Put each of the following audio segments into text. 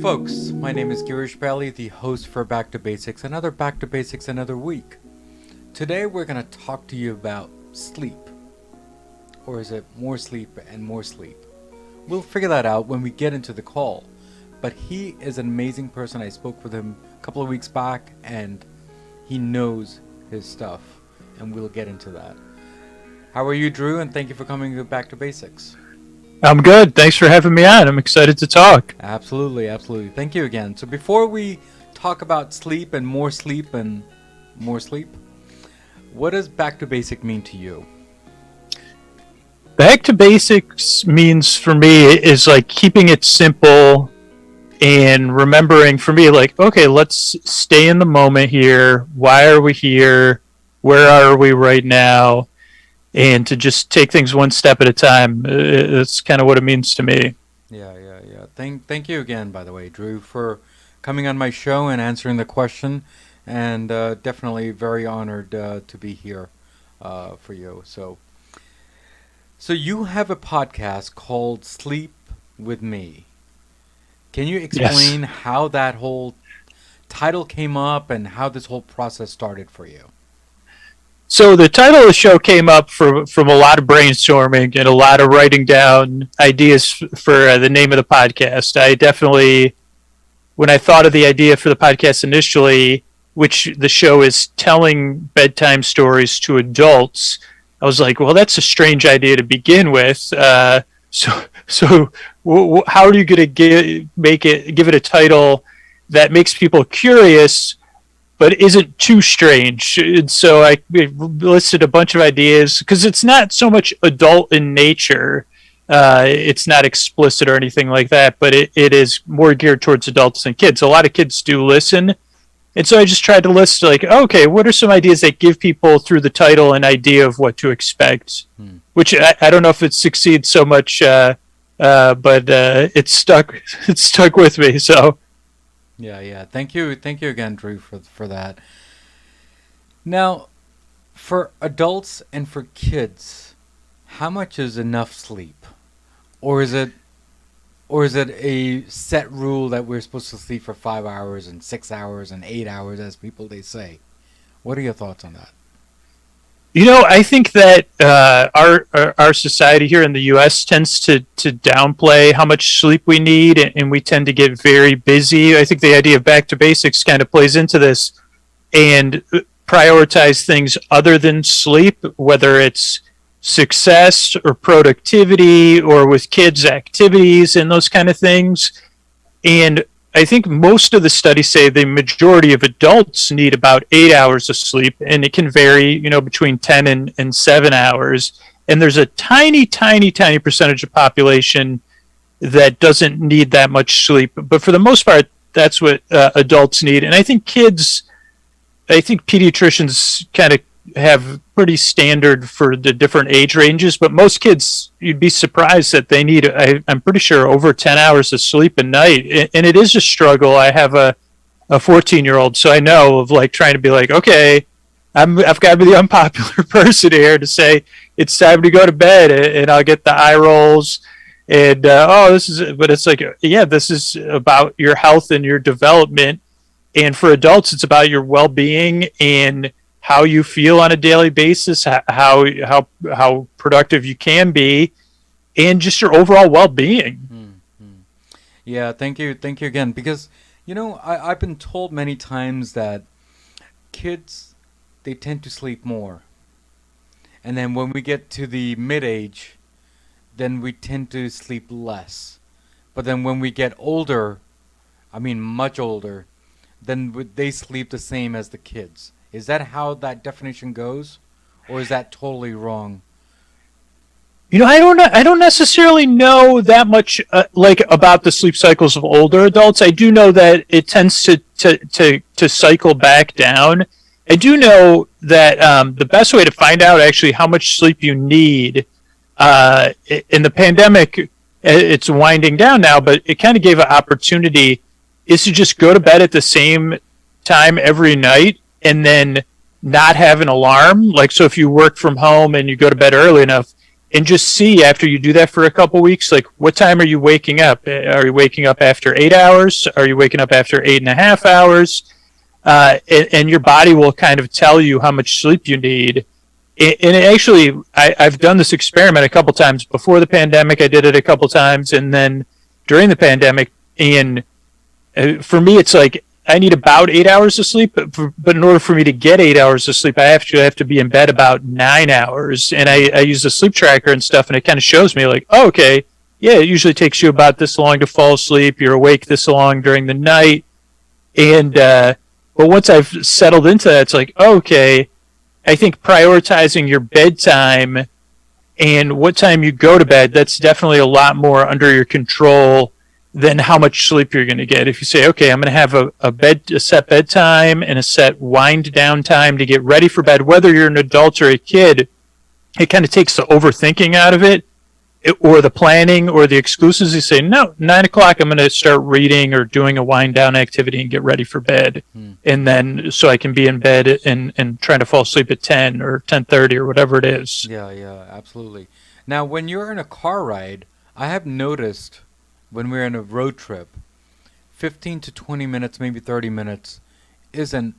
Folks, my name is Girish, the host for Back2Basics, another Back2Basics another week. Today we're going to talk to you about sleep. Or is it more sleep and more sleep? We'll figure that out when we get into the call. But he is an amazing person. I spoke with him a couple of weeks back and he knows his stuff. And we'll get into that. How are you, Drew? And thank you for coming to Back2Basics. I'm good. Thanks for having me on. I'm excited to talk. Absolutely, absolutely. Thank you again. So before we talk about sleep and more sleep and more sleep, what does back to basic mean to you? Back to basics means for me is like keeping it simple and remembering for me like, okay, let's stay in the moment here. Why are we here? Where are we right now? And to just take things one step at a time. That's kind of what it means to me. Yeah. Thank you again, by the way, Drew, for coming on my show and answering the question. And definitely very honored to be here for you. So you have a podcast called Sleep with Me. Can you explain how that whole title came up and how this whole process started for you? So the title of the show came up from a lot of brainstorming and a lot of writing down ideas for the name of the podcast. I definitely, when I thought of the idea for the podcast initially, which the show is telling bedtime stories to adults, I was like, well, that's a strange idea to begin with. So how are you going to give it a title that makes people curious but isn't too strange? And so I listed a bunch of ideas because it's not so much adult in nature. It's not explicit or anything like that, but it is more geared towards adults than kids. A lot of kids do listen. And so I just tried to list like, okay, what are some ideas that give people through the title an idea of what to expect? Which I don't know if it succeeds so much, but it's stuck with me. So. Yeah. Thank you again, Drew, for that. Now, for adults and for kids, how much is enough sleep? Or is it a set rule that we're supposed to sleep for 5 hours and 6 hours and 8 hours, as they say? What are your thoughts on that? You know, I think that our society here in the U.S. tends to downplay how much sleep we need, and we tend to get very busy. I think the idea of back to basics kind of plays into this and prioritize things other than sleep, whether it's success or productivity or with kids' activities and those kind of things. And I think most of the studies say the majority of adults need about 8 hours of sleep, and it can vary, between 10 and 7 hours. And there's a tiny percentage of population that doesn't need that much sleep. But for the most part, that's what adults need. And I think pediatricians kind of have pretty standard for the different age ranges, but most kids, you'd be surprised that they need, I'm pretty sure, over 10 hours of sleep a night. And it is a struggle. I have a 14-year-old, so I know of like trying to be like, okay, I've got to be the unpopular person here to say it's time to go to bed, and I'll get the eye rolls and but it's like, yeah, this is about your health and your development. And for adults, it's about your well-being and how you feel on a daily basis, how productive you can be, and just your overall well-being. Yeah, thank you again. Because, I've been told many times that kids, they tend to sleep more. And then when we get to the mid-age, then we tend to sleep less. But then when we get older, much older, then they sleep the same as the kids. Is that how that definition goes, or is that totally wrong? I don't necessarily know that much about the sleep cycles of older adults. I do know that it tends to cycle back down. I do know that the best way to find out actually how much sleep you need in the pandemic, it's winding down now, but it kind of gave an opportunity is to just go to bed at the same time every night and then not have an alarm. Like, so if you work from home and you go to bed early enough, and just see after you do that for a couple weeks, like what time are you waking up? Are you waking up after 8 hours? Are you waking up after 8.5 hours? And your body will kind of tell you how much sleep you need. And actually, I've done this experiment a couple times before the pandemic. I did it a couple times, and then during the pandemic. And for me, it's like I need about 8 hours of sleep, but in order for me to get 8 hours of sleep, I actually have to be in bed about 9 hours. And I use a sleep tracker and stuff, and it kind of shows me like, oh, okay, yeah, it usually takes you about this long to fall asleep. You're awake this long during the night. And but once I've settled into that, it's like, oh, okay, I think prioritizing your bedtime and what time you go to bed, that's definitely a lot more under your control than how much sleep you're going to get. If you say, okay, I'm going to have a set bedtime and a set wind down time to get ready for bed, whether you're an adult or a kid, it kind of takes the overthinking out of it, or the planning or the excuses. You say, no, 9 o'clock, I'm going to start reading or doing a wind down activity and get ready for bed. And then so I can be in bed and trying to fall asleep at 10 or 10:30 or whatever it is. Yeah, absolutely. Now, when you're in a car ride, I have noticed when we're in a road trip, 15 to 20 minutes, maybe 30 minutes, is an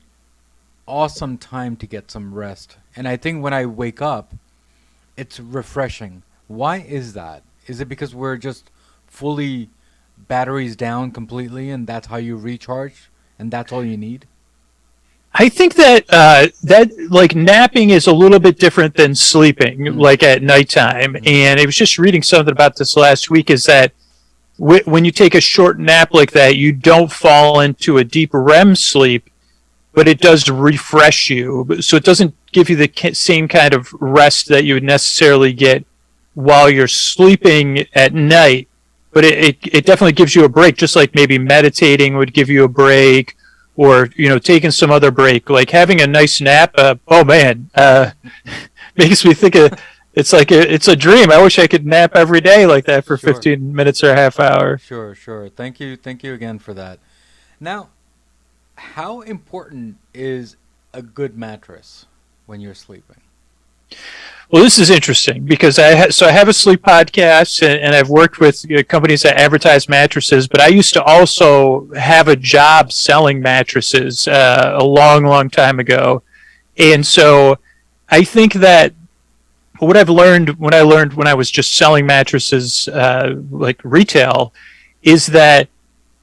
awesome time to get some rest. And I think when I wake up, it's refreshing. Why is that? Is it because we're just fully batteries down completely and that's how you recharge and that's all you need? I think that that like napping is a little bit different than sleeping, like at nighttime. And I was just reading something about this last week, is that when you take a short nap like that, you don't fall into a deep REM sleep, but it does refresh you. So it doesn't give you the same kind of rest that you would necessarily get while you're sleeping at night. But it definitely gives you a break, just like maybe meditating would give you a break, or, you know, taking some other break. Like having a nice nap, makes me think of... It's like it's a dream. I wish I could nap every day like that for 15 minutes or a half hour. Sure. Thank you again for that. Now, how important is a good mattress when you're sleeping? Well, this is interesting because I have a sleep podcast, and I've worked with companies that advertise mattresses, but I used to also have a job selling mattresses a long time ago. And so I think that what I've learned when I was just selling mattresses, like retail, is that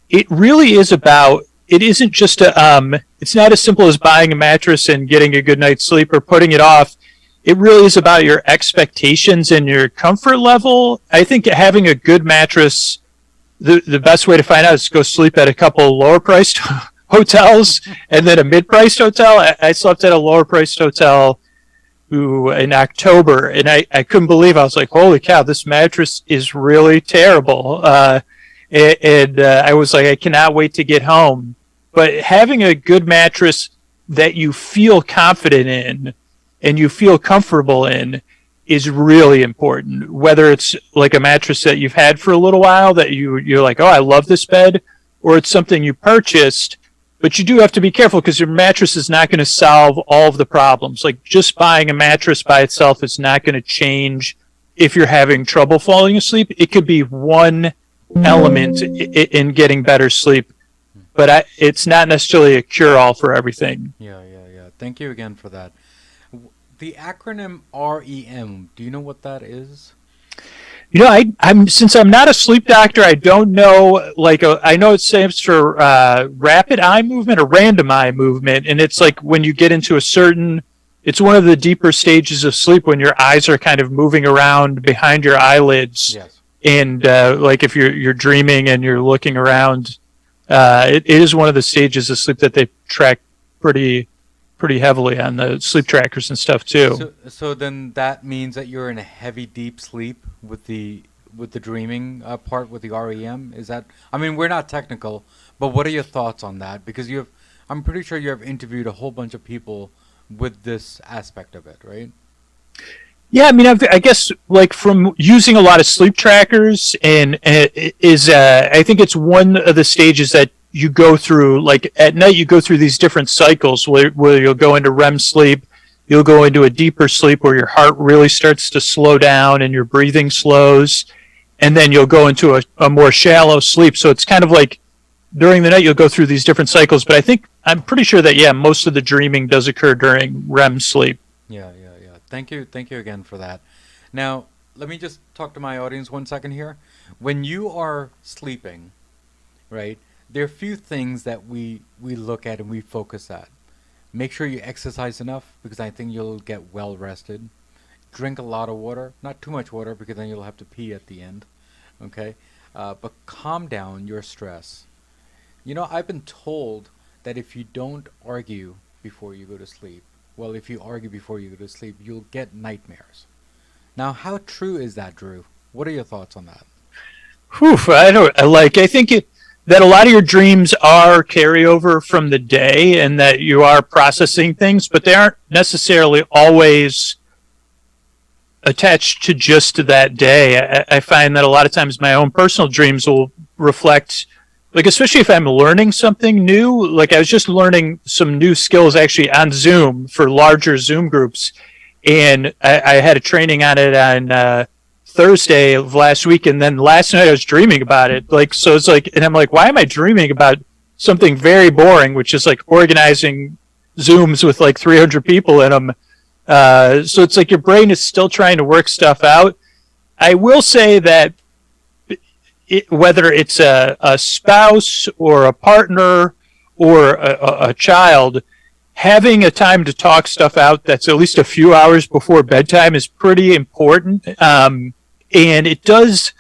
it really is about, it isn't just it's not as simple as buying a mattress and getting a good night's sleep or putting it off. It really is about your expectations and your comfort level. I think having a good mattress, the best way to find out is to go sleep at a couple lower priced hotels and then a mid-priced hotel. I slept at a lower priced hotel in October, and I couldn't believe, I was like, holy cow, this mattress is really terrible. And I was like, I cannot wait to get home. But having a good mattress that you feel confident in and you feel comfortable in is really important. Whether it's like a mattress that you've had for a little while that you're like, oh, I love this bed, or it's something you purchased. But you do have to be careful because your mattress is not going to solve all of the problems. Like just buying a mattress by itself is not going to change if you're having trouble falling asleep. It could be one element in getting better sleep, but it's not necessarily a cure-all for everything. Yeah. Thank you again for that. The acronym REM, do you know what that is? You know, I'm since I'm not a sleep doctor, I don't know. I know it stands for rapid eye movement or random eye movement, and it's like when you get into it's one of the deeper stages of sleep when your eyes are kind of moving around behind your eyelids. Yes. And like if you're dreaming and you're looking around, it is one of the stages of sleep that they track pretty heavily on the sleep trackers and stuff too. So then that means that you're in a heavy, deep sleep with the dreaming part with the REM. Is that? I mean, we're not technical, but what are your thoughts on that? Because I'm pretty sure you have interviewed a whole bunch of people with this aspect of it, right? Yeah, I mean, I guess like from using a lot of sleep trackers, and I think it's one of the stages that you go through. Like at night, you go through these different cycles where you'll go into REM sleep, you'll go into a deeper sleep where your heart really starts to slow down and your breathing slows. And then you'll go into a more shallow sleep. So it's kind of like during the night, you'll go through these different cycles. But I'm pretty sure that, yeah, most of the dreaming does occur during REM sleep. Yeah. Thank you again for that. Now, let me just talk to my audience 1 second here. When you are sleeping, right, there are a few things that we look at and we focus at. Make sure you exercise enough, because I think you'll get well rested. Drink a lot of water, not too much water, because then you'll have to pee at the end. Okay, but calm down your stress. I've been told that if you don't argue before you go to sleep, if you argue before you go to sleep, you'll get nightmares. Now, how true is that, Drew? What are your thoughts on that? Whew, I think that a lot of your dreams are carryover from the day, and that you are processing things, but they aren't necessarily always attached to just that day. I find that a lot of times my own personal dreams will reflect, like, especially if I'm learning something new. Like, I was just learning some new skills actually on Zoom for larger Zoom groups, and I had a training on it on Thursday of last week, and then last night I was dreaming about it. Like, so it's like, and I'm like, why am I dreaming about something very boring, which is like organizing Zooms with like 300 people in them? So it's like your brain is still trying to work stuff out. I will say that whether it's a spouse or a partner or a child, having a time to talk stuff out that's at least a few hours before bedtime is pretty important. And it does,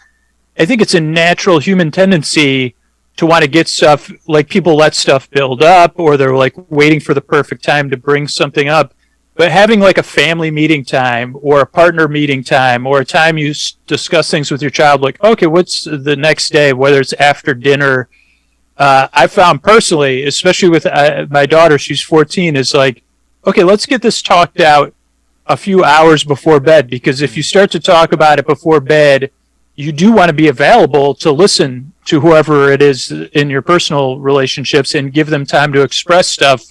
I think it's a natural human tendency to want to get stuff, like people let stuff build up, or they're like waiting for the perfect time to bring something up. But having like a family meeting time or a partner meeting time or a time you discuss things with your child, like, okay, what's the next day, whether it's after dinner. I found personally, especially with my daughter, she's 14, is like, okay, let's get this talked out a few hours before bed, because if you start to talk about it before bed, you do want to be available to listen to whoever it is in your personal relationships and give them time to express stuff.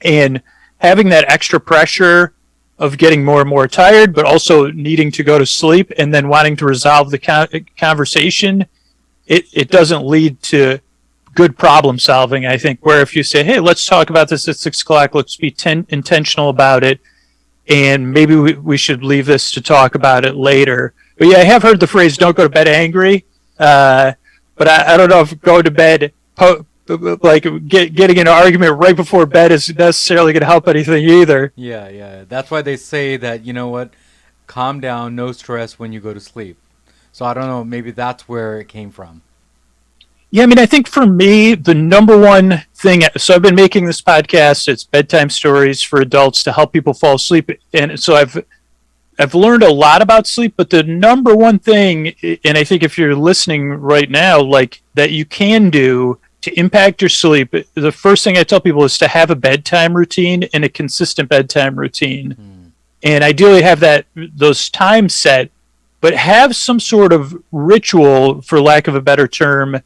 And having that extra pressure of getting more and more tired, but also needing to go to sleep and then wanting to resolve the conversation, it doesn't lead to good problem solving, I think, where if you say, hey, let's talk about this at 6 o'clock, let's be intentional about it, and maybe we should leave this to talk about it later. But yeah, I have heard the phrase, don't go to bed angry, but I don't know if going to bed, like getting in an argument right before bed is necessarily going to help anything either. Yeah. That's why they say that, you know what, calm down, no stress when you go to sleep. So I don't know, maybe that's where it came from. Yeah, I mean, I think for me, the number one thing, so I've been making this podcast, it's bedtime stories for adults to help people fall asleep. And so I've learned a lot about sleep, but the number one thing, and I think if you're listening right now, like that you can do to impact your sleep, the first thing I tell people is to have a bedtime routine and a consistent bedtime routine. And ideally have those times set, but have some sort of ritual, for lack of a better term,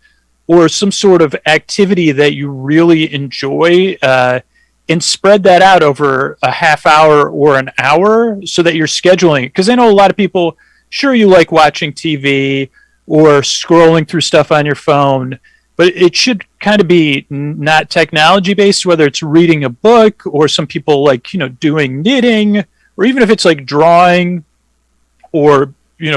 or some sort of activity that you really enjoy, and spread that out over a half hour or an hour so that you're scheduling. Because I know a lot of people, sure, you like watching TV or scrolling through stuff on your phone, but it should kind of be not technology based, whether it's reading a book or some people like, doing knitting, or even if it's like drawing or,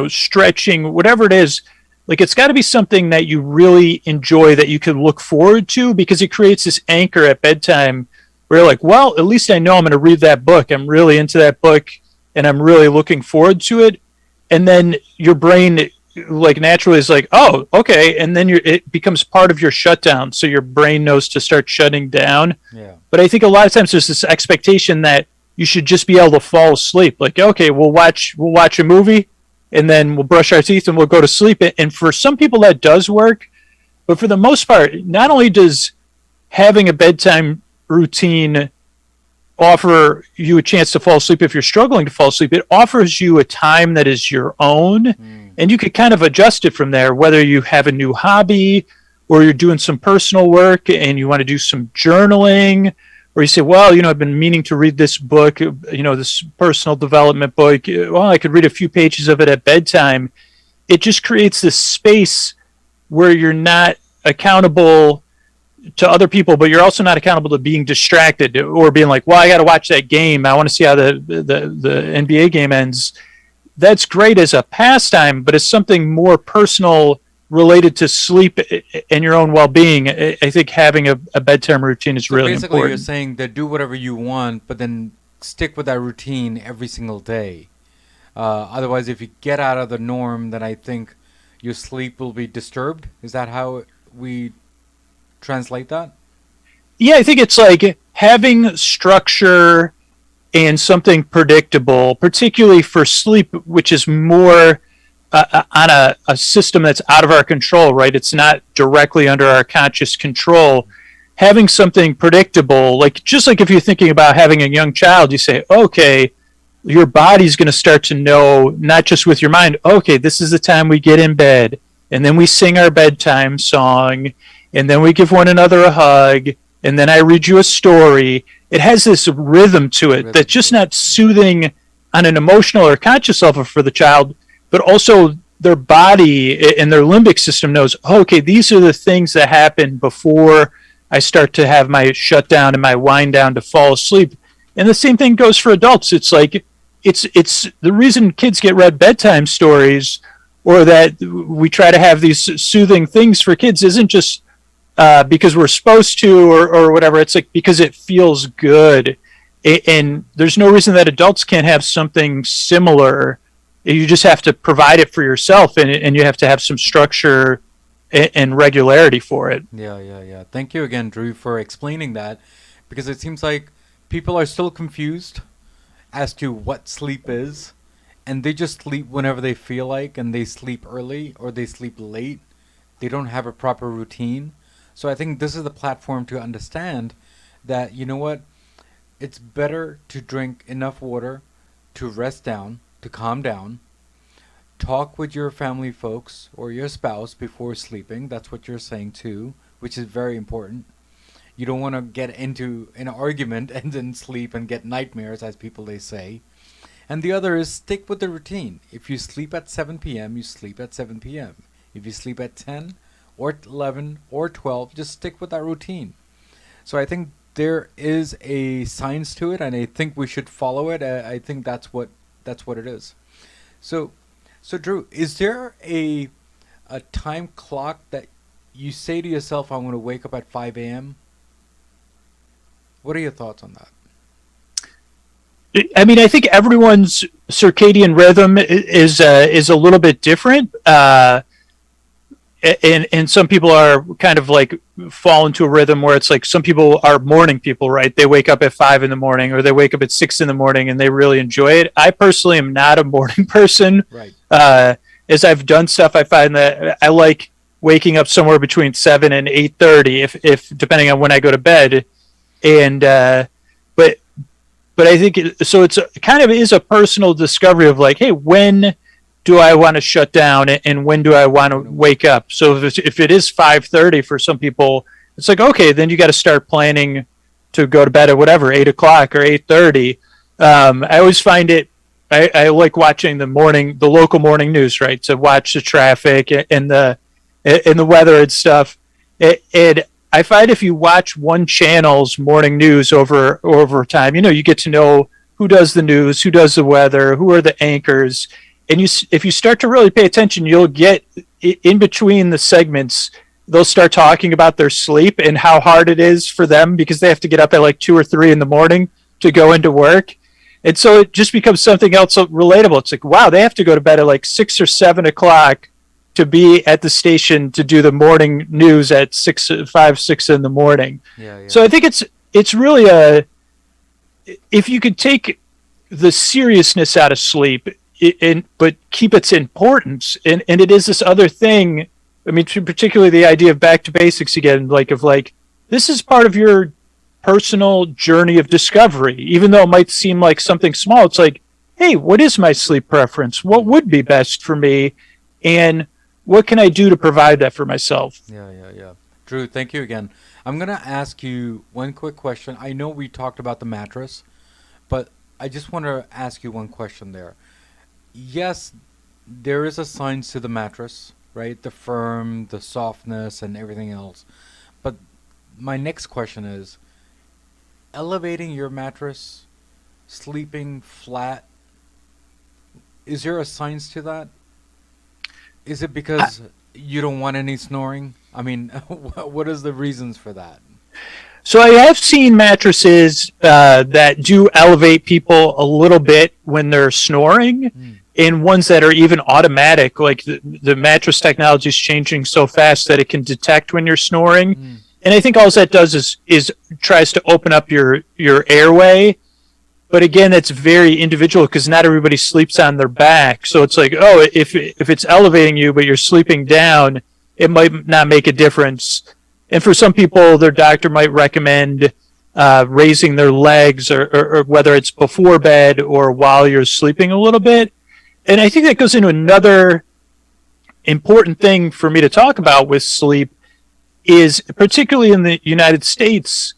stretching, whatever it is. Like, it's got to be something that you really enjoy, that you can look forward to, because it creates this anchor at bedtime where you're like, well, at least I know I'm going to read that book. I'm really into that book and I'm really looking forward to it. And then your brain, like, naturally is like, oh, okay. And then it becomes part of your shutdown. So your brain knows to start shutting down. Yeah. But I think a lot of times there's this expectation that you should just be able to fall asleep. Like, okay, we'll watch a movie, and then we'll brush our teeth and we'll go to sleep. And for some people that does work, but for the most part, not only does having a bedtime routine offer you a chance to fall asleep if you're struggling to fall asleep, it offers you a time that is your own, and you could kind of adjust it from there, whether you have a new hobby or you're doing some personal work and you want to do some journaling, or you say, well, I've been meaning to read this book, this personal development book. Well, I could read a few pages of it at bedtime. It just creates this space where you're not accountable to other people, but you're also not accountable to being distracted or being like, well, I got to watch that game. I want to see how the NBA game ends. That's great as a pastime, but as something more personal related to sleep and your own well-being, I think having a bedtime routine is really basically important. You're saying that do whatever you want, but then stick with that routine every single day. Otherwise, if you get out of the norm, then I think your sleep will be disturbed. Is that how we translate that? Yeah, I think it's like having structure and something predictable, particularly for sleep, which is more on a system that's out of our control, right? It's not directly under our conscious control. Having something predictable, just like if you're thinking about having a young child, you say, okay, your body's going to start to know, not just with your mind, okay, this is the time we get in bed, and then we sing our bedtime song, and then we give one another a hug, and then I read you a story. It has this rhythm to it that's just not soothing on an emotional or conscious level for the child, but also their body and their limbic system knows, okay, these are the things that happen before I start to have my shutdown and my wind down to fall asleep. And the same thing goes for adults. It's like, it's the reason kids get read bedtime stories, or that we try to have these soothing things for kids, isn't just because we're supposed to or whatever. It's like because it feels good. And there's no reason that adults can't have something similar. You just have to provide it for yourself, and you have to have some structure and regularity for it. Yeah. Thank you again, Drew, for explaining that, because it seems like people are still confused as to what sleep is, and they just sleep whenever they feel like, and they sleep early or they sleep late. They don't have a proper routine. So I think this is the platform to understand that, you know what, it's better to drink enough water to rest down, to calm down. Talk with your family folks or your spouse before sleeping. That's what you're saying too, which is very important. You don't want to get into an argument and then sleep and get nightmares, as people they say. And the other is stick with the routine. If you sleep at 7 p.m., you sleep at 7 p.m. If you sleep at 10 or 11 or 12, just stick with that routine. So I think there is a science to it, and I think we should follow it. I think that's what it is. So Drew, is there a time clock that you say to yourself, I'm going to wake up at 5 a.m.? What are your thoughts on that? I mean, I think everyone's circadian rhythm is a little bit different. And some people are kind of like fall into a rhythm where it's like some people are morning people, right? They wake up at 5 in the morning, or they wake up at 6 in the morning and they really enjoy it. I personally am not a morning person. Right. As I've done stuff, I find that I like waking up somewhere between 7 and 8:30, if depending on when I go to bed. And but I think so. It's kind of is a personal discovery of like, hey, when do I want to shut down, and when do I want to wake up? So if it is 5:30 for some people, it's like, okay, then you got to start planning to go to bed at whatever, 8 o'clock or 8:30. I always find it. I like watching the local morning news, right? To watch the traffic and the weather and stuff. And I find if you watch one channel's morning news over time, you get to know who does the news, who does the weather, who are the anchors. And if you start to really pay attention, you'll get in between the segments, they'll start talking about their sleep and how hard it is for them because they have to get up at like 2 or 3 in the morning to go into work. And so it just becomes something else relatable. It's like, wow, they have to go to bed at like 6 or 7 o'clock to be at the station to do the morning news at 6 in the morning. Yeah. So I think it's really if you could take the seriousness out of sleep, but keep its importance, and it is this other thing. I mean, particularly the idea of back to basics again, like this is part of your personal journey of discovery. Even though it might seem like something small, it's like, hey, what is my sleep preference? What would be best for me, and what can I do to provide that for myself? Yeah. Drew, thank you again. I'm going to ask you one quick question. I know we talked about the mattress, but I just want to ask you one question there. Yes, there is a science to the mattress, right? The firm, the softness, and everything else. But my next question is elevating your mattress, sleeping flat, is there a science to that? Is it because you don't want any snoring? I mean, what is the reasons for that? So I have seen mattresses that do elevate people a little bit when they're snoring, and ones that are even automatic. Like the mattress technology is changing so fast that it can detect when you're snoring. And I think all that does is tries to open up your airway. But again, that's very individual because not everybody sleeps on their back. So it's like, oh, if it's elevating you, but you're sleeping down, it might not make a difference. And for some people, their doctor might recommend raising their legs or whether it's before bed or while you're sleeping a little bit. And I think that goes into another important thing for me to talk about with sleep is particularly in the United States,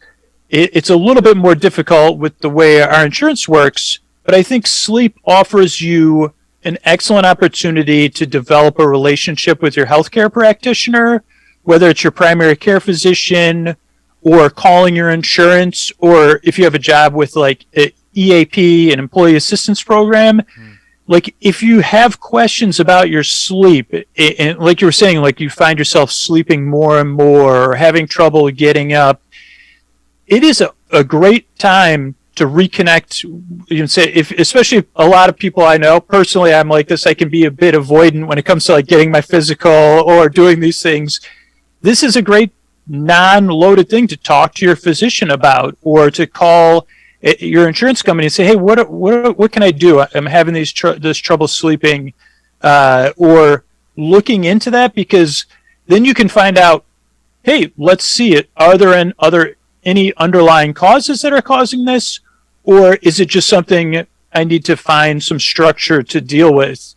it's a little bit more difficult with the way our insurance works, but I think sleep offers you an excellent opportunity to develop a relationship with your healthcare practitioner, whether it's your primary care physician or calling your insurance, or if you have a job with like EAP, an employee assistance program. Like if you have questions about your sleep, and like you were saying, like you find yourself sleeping more and more or having trouble getting up, it is a great time to reconnect. You can say, especially if a lot of people I know, personally, I'm like this, I can be a bit avoidant when it comes to like getting my physical or doing these things. This is a great non-loaded thing to talk to your physician about, or to call your insurance company and say, hey, what can I do? I'm having this trouble sleeping, or looking into that, because then you can find out, hey, let's see it. Are there any underlying causes that are causing this, or is it just something I need to find some structure to deal with?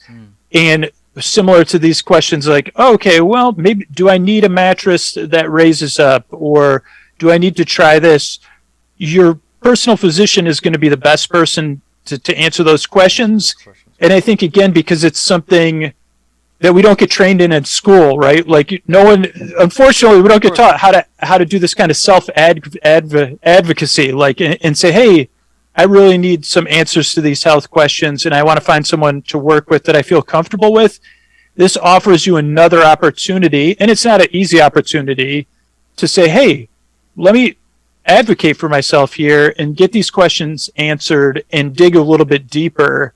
And similar to these questions, like, oh, okay, well, maybe do I need a mattress that raises up, or do I need to try this? Your personal physician is going to be the best person to answer those questions. And I think, again, because it's something that we don't get trained in at school, right? Like no one, unfortunately, we don't get taught how to do this kind of self-advocacy, like, and say, hey, I really need some answers to these health questions, and I want to find someone to work with that I feel comfortable with. This offers you another opportunity, and it's not an easy opportunity, to say, hey, let me advocate for myself here and get these questions answered and dig a little bit deeper.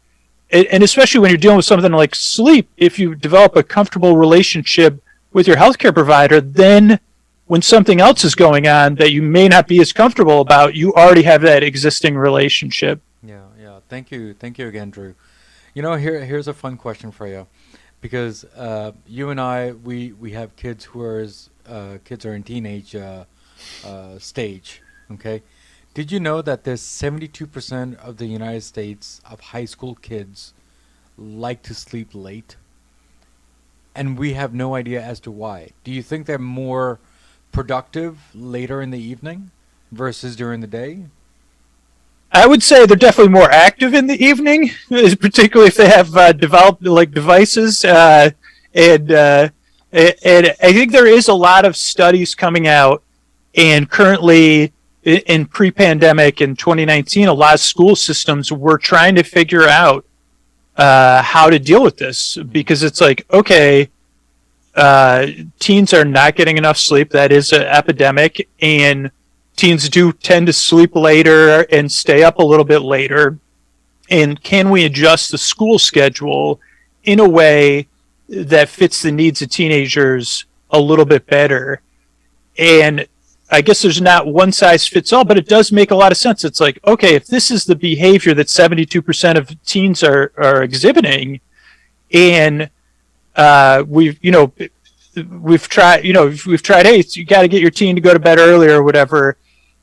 And especially when you're dealing with something like sleep, if you develop a comfortable relationship with your healthcare provider, then when something else is going on that you may not be as comfortable about, you already have that existing relationship. Yeah. Thank you again, Drew. You know, here's a fun question for you, because you and I, we have kids who are kids are in teenage stage. Okay, did you know that there's 72% of the United States of high school kids like to sleep late, and we have no idea as to why? Do you think they're more productive later in the evening versus during the day? I would say they're definitely more active in the evening, particularly if they have developed like devices. And I think there is a lot of studies coming out, and currently in pre-pandemic in 2019, a lot of school systems were trying to figure out how to deal with this, because it's like, okay, teens are not getting enough sleep. That is an epidemic, and teens do tend to sleep later and stay up a little bit later. And can we adjust the school schedule in a way that fits the needs of teenagers a little bit better? And I guess there's not one size fits all, but it does make a lot of sense. It's like, okay, if this is the behavior that 72% of teens are exhibiting, and we've tried, hey, you got to get your teen to go to bed earlier or whatever.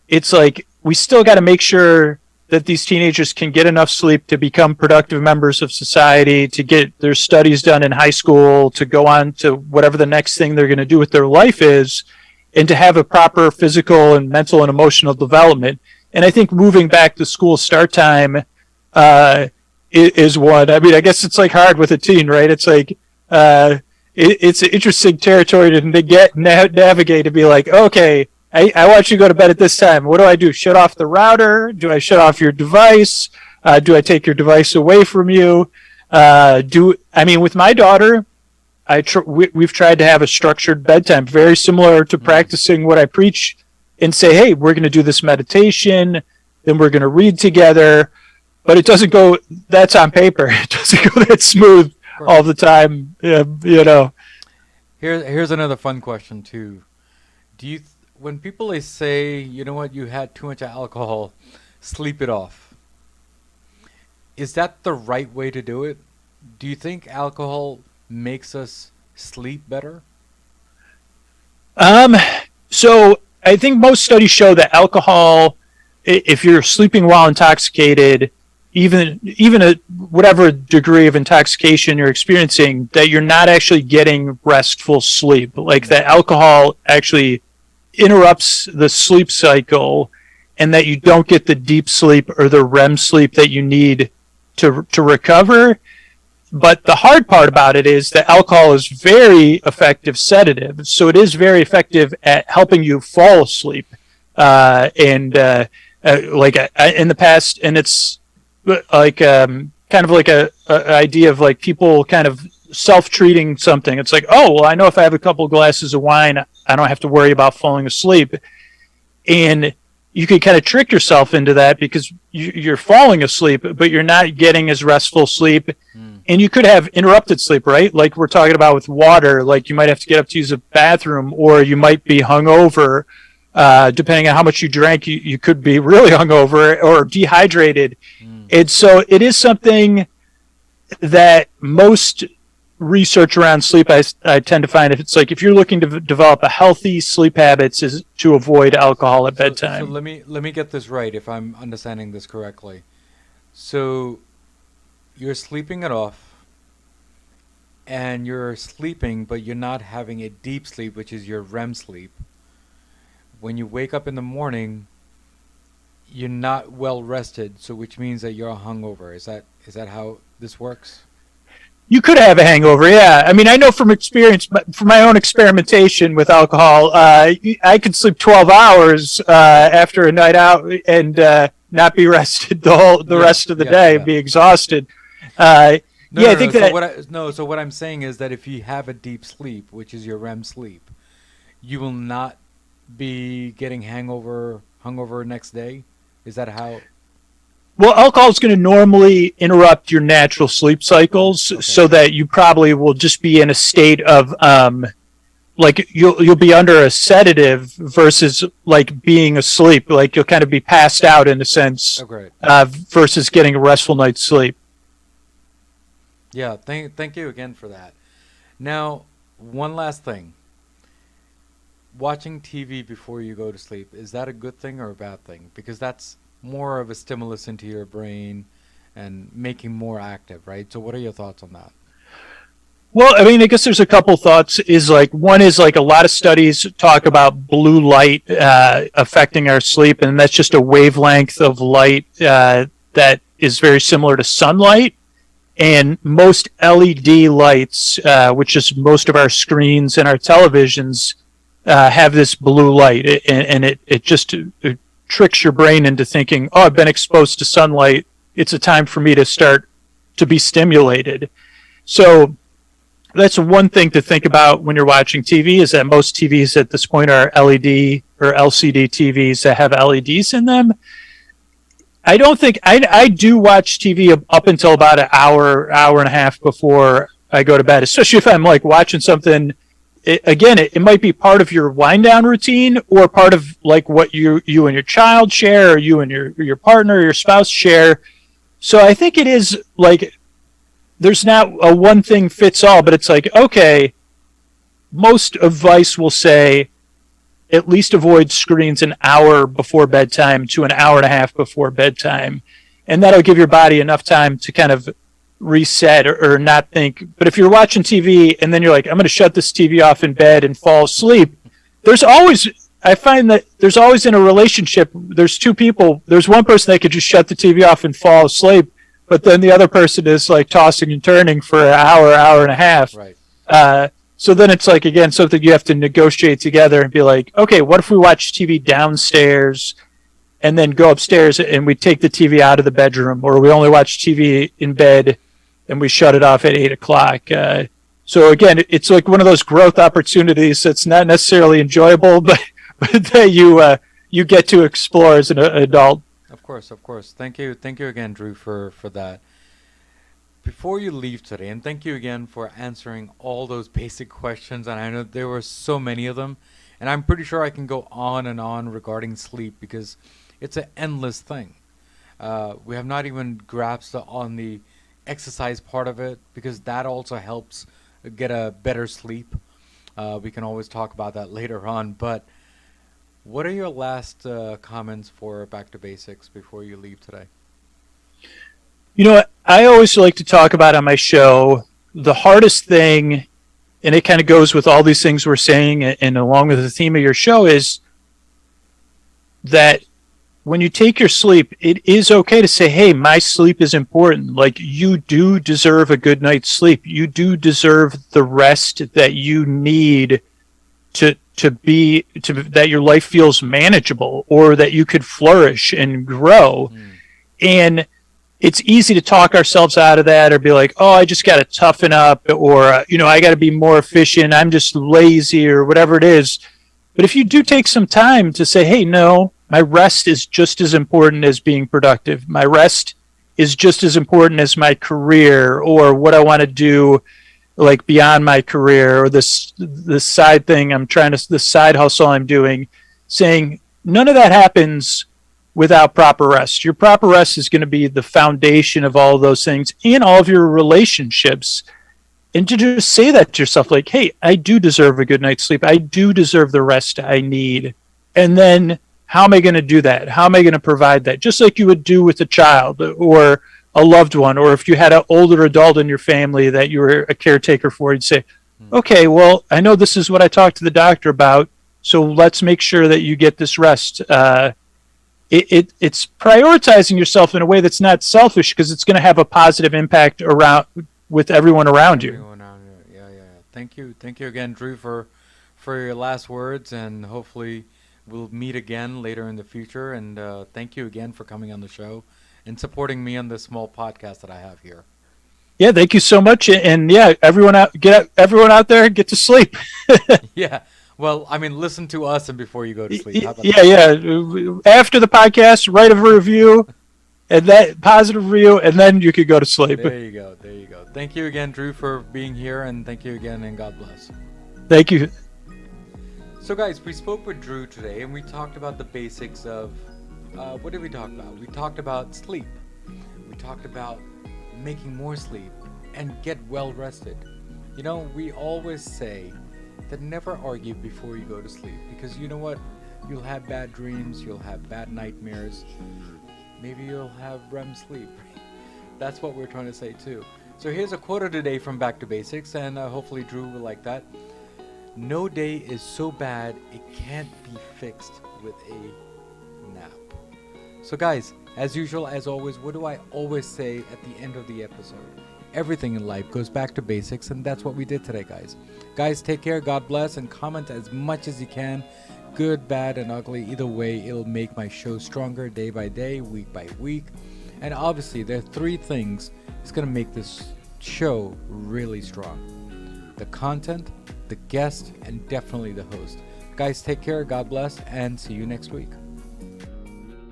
It's like, we still got to make sure that these teenagers can get enough sleep to become productive members of society, to get their studies done in high school, to go on to whatever the next thing they're going to do with their life is. and to have a proper physical and mental and emotional development. And I think moving back to school start time is one. I mean, I guess it's like hard with a teen, right? It's like it's an interesting territory to navigate, to be like, okay, I want you to go to bed at this time. What do I do? Shut off the router? Do I shut off your device? Do I take your device away from you? With my daughter, we've tried to have a structured bedtime, very similar to practicing what I preach, and say, hey, we're going to do this meditation, then we're going to read together. But it doesn't go, that's on paper. It doesn't go that smooth all the time, Here's another fun question, too. When people say, you know what, you had too much alcohol, sleep it off. Is that the right way to do it? Do you think alcohol makes us sleep better? So I think most studies show that alcohol, if you're sleeping while intoxicated, even at whatever degree of intoxication you're experiencing, that you're not actually getting restful sleep. Like that alcohol actually interrupts the sleep cycle, and that you don't get the deep sleep or the REM sleep that you need to recover. But the hard part about it is that alcohol is very effective sedative. So it is very effective at helping you fall asleep. Like in the past, and it's like kind of like a idea of like people kind of self-treating something. It's like, oh, well, I know if I have a couple glasses of wine, I don't have to worry about falling asleep. And you can kind of trick yourself into that because you're falling asleep, but you're not getting as restful sleep. And you could have interrupted sleep, right? Like we're talking about with water, like you might have to get up to use a bathroom, or you might be hungover. Depending on how much you drank, you could be really hungover or dehydrated. And so it is something that most research around sleep, I tend to find, if it's like if you're looking to develop a healthy sleep habits, is to avoid alcohol at bedtime. So let me get this right, if I'm understanding this correctly. So you're sleeping it off, and you're sleeping, but you're not having a deep sleep, which is your REM sleep. When you wake up in the morning, you're not well rested, so which means that you're hungover. Is that how this works? You could have a hangover, yeah. I mean, I know from experience, from my own experimentation with alcohol, I could sleep 12 hours after a night out and not be rested the rest of the day, be exhausted. I think that. So what I'm saying is that if you have a deep sleep, which is your REM sleep, you will not be getting hungover next day. Is that how? Well, alcohol is going to normally interrupt your natural sleep cycles, so that you probably will just be in a state of like you'll be under a sedative versus like being asleep. Like you'll kind of be passed out in a sense, versus getting a restful night's sleep. Yeah, thank you again for that. Now, one last thing. Watching TV before you go to sleep, is that a good thing or a bad thing? Because that's more of a stimulus into your brain and making more active, right? So what are your thoughts on that? Well, I mean, I guess there's a couple thoughts. One is like a lot of studies talk about blue light affecting our sleep, and that's just a wavelength of light that is very similar to sunlight. And most LED lights, which is most of our screens and our televisions, have this blue light, and it just tricks your brain into thinking, oh, I've been exposed to sunlight, it's a time for me to start to be stimulated. So that's one thing to think about when you're watching TV, is that most TVs at this point are LED or LCD TVs that have LEDs in them. I don't think I do watch TV up until about an hour and a half before I go to bed, especially if I'm like watching something. It might be part of your wind down routine, or part of like what you and your child share, or you and your partner or your spouse share. So I think it is like there's not a one thing fits all, but it's like, okay, most advice will say at least avoid screens an hour before bedtime to an hour and a half before bedtime. And that'll give your body enough time to kind of reset or not think. But if you're watching TV and then you're like, I'm going to shut this TV off in bed and fall asleep, I find that there's always in a relationship, there's two people, there's one person that could just shut the TV off and fall asleep, but then the other person is like tossing and turning for an hour and a half. Right. So then it's like, again, something you have to negotiate together and be like, okay, what if we watch TV downstairs and then go upstairs and we take the TV out of the bedroom, or we only watch TV in bed and we shut it off at 8:00. So again, it's like one of those growth opportunities that's not necessarily enjoyable, but that you get to explore as an adult. Of course. Thank you again, Drew, for that. Before you leave today, and thank you again for answering all those basic questions, and I know there were so many of them, and I'm pretty sure I can go on and on regarding sleep because it's an endless thing. We have not even grasped on the exercise part of it because that also helps get a better sleep. We can always talk about that later on, but what are your last comments for Back to Basics before you leave today? You know what? I always like to talk about on my show, the hardest thing, and it kind of goes with all these things we're saying and along with the theme of your show, is that when you take your sleep, it is okay to say, hey, my sleep is important. Like, you do deserve a good night's sleep. You do deserve the rest that you need to that your life feels manageable or that you could flourish and grow. And it's easy to talk ourselves out of that or be like, oh, I just got to toughen up, or, I got to be more efficient. I'm just lazy, or whatever it is. But if you do take some time to say, hey, no, my rest is just as important as being productive. My rest is just as important as my career or what I want to do, like beyond my career, or this side thing this side hustle I'm doing, saying none of that happens without proper rest. Your proper rest is going to be the foundation of all of those things in all of your relationships. And to just say that to yourself, like, hey, I do deserve a good night's sleep. I do deserve the rest I need. And then how am I going to do that? How am I going to provide that? Just like you would do with a child or a loved one, or if you had an older adult in your family that you were a caretaker for, you'd say, okay, well, I know this is what I talked to the doctor about, so let's make sure that you get this rest. It's prioritizing yourself in a way that's not selfish, because it's going to have a positive impact with everyone around you. Yeah. Thank you again, Drew, for your last words, and hopefully we'll meet again later in the future. And thank you again for coming on the show and supporting me on this small podcast that I have here. Yeah, thank you so much. And yeah, everyone out there, get to sleep. Yeah. Well, I mean, listen to us and before you go to sleep. How about that? After the podcast, write a review, and that positive review, and then you could go to sleep. There you go. Thank you again, Drew, for being here, and thank you again, and God bless. Thank you. So, guys, we spoke with Drew today, and we talked about the basics of what did we talk about? We talked about sleep. We talked about making more sleep and get well rested. We always say that never argue before you go to sleep, because you know what? You'll have bad dreams, you'll have bad nightmares, maybe you'll have REM sleep. That's what we're trying to say too. So here's a quote of the day from Back to Basics, and hopefully Drew will like that. No day is so bad it can't be fixed with a nap. So guys, as usual, as always, what do I always say at the end of the episode? Everything in life goes back to basics, and that's what we did today, guys. Guys, take care, God bless, and comment as much as you can. Good, bad, and ugly. Either way, it'll make my show stronger day by day, week by week. And obviously, there are 3 things that's going to make this show really strong. The content, the guest, and definitely the host. Guys, take care, God bless, and see you next week.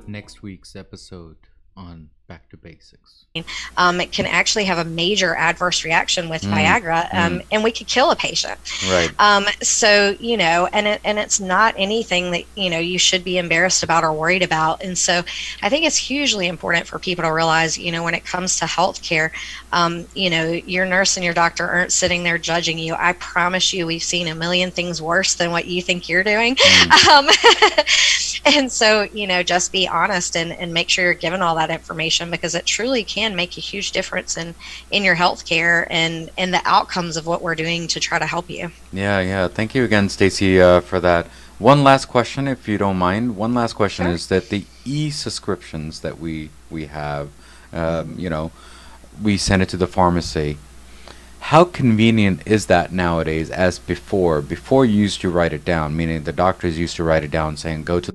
Next week's episode on Back to Basics. It can actually have a major adverse reaction with Viagra, and we could kill a patient. Right. So, and it's not anything that, you should be embarrassed about or worried about. And so I think it's hugely important for people to realize, when it comes to healthcare, your nurse and your doctor aren't sitting there judging you. I promise you, we've seen a million things worse than what you think you're doing. And so, just be honest and make sure you're given all that information, because it truly can make a huge difference in your health care and the outcomes of what we're doing to try to help you. Yeah. Thank you again, Stacy, for that. One last question, if you don't mind. One last question Sure. is that the e-subscriptions that we have, we send it to the pharmacy. How convenient is that nowadays as before? Before you used to write it down, meaning the doctors used to write it down saying go to